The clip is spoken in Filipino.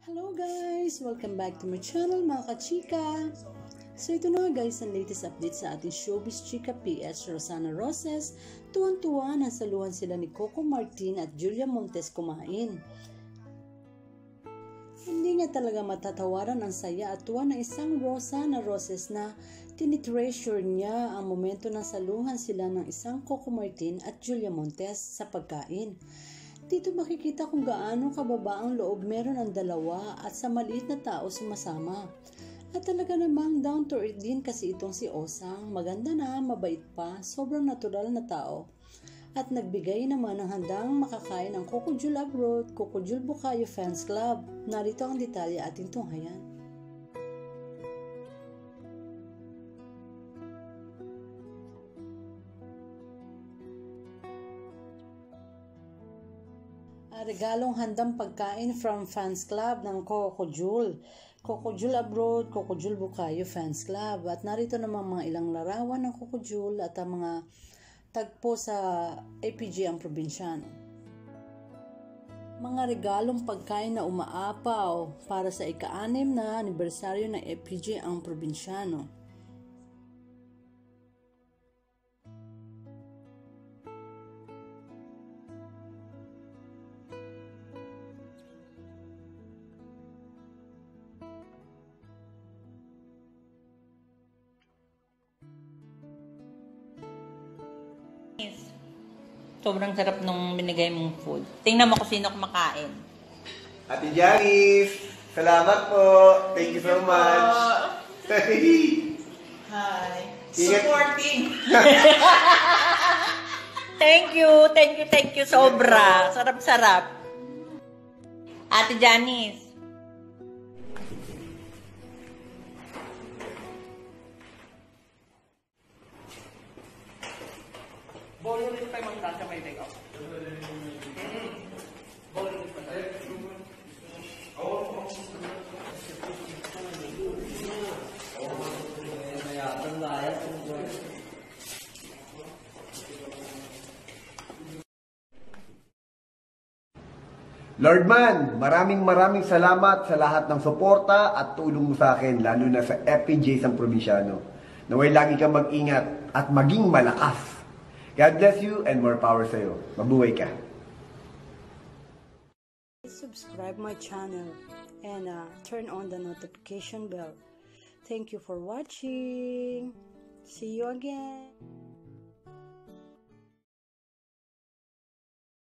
Hello guys! Welcome back to my channel mga kachika! So ito na guys ang latest update sa ating Showbiz Chika PS Rosana Roses. Tuwan-tuwa na saluhan sila ni Coco Martin at Julia Montes kumain. Hindi nga talaga matatawaran ang saya at tuwa ng isang Rosana Roses na tinitreasure niya ang momento ng saluhan sila ng isang Coco Martin at Julia Montes sa pagkain. Dito makikita kung gaano kababa ang loob meron ang dalawa at sa maliit na tao sumasama. At talaga namang down to earth din kasi itong si Osang. Maganda na, mabait pa, sobrang natural na tao. At nagbigay naman ng handang makakain ng Coco Jul Abroad, Coco Jul Bukayo Fans Club. Narito ang detalye ating tunghayan. Regalong handang pagkain from Fans Club ng Coco Jul. Coco Jul Abroad, Coco Jul Bukayo Fans Club. At narito naman mga ilang larawan ng Coco Jul at ang mga tagpo sa APG ang probinsyano. Mga regalong pagkain na umaapaw para sa ika-6 na anibersaryo ng APG ang probinsyano. Sobrang sarap nung binigay mong food. Tingnan mo kung sino kumakain. Ate Janice, salamat po. Thank you so much. Hi. Supporting. Thank you. Sobra. Sarap-sarap. Ate Janice. Bowling ito tayo magkasa may take off. Bowling ito tayo. Lord Man, maraming salamat sa lahat ng suporta at tulong mo sa akin, lalo na sa FPJ ng probinsyano. Naway lagi kang mag-ingat at maging malakas. God bless you and more power sa'yo. Mabuhay ka. Subscribe my channel and turn on the notification bell. Thank you for watching. See you again.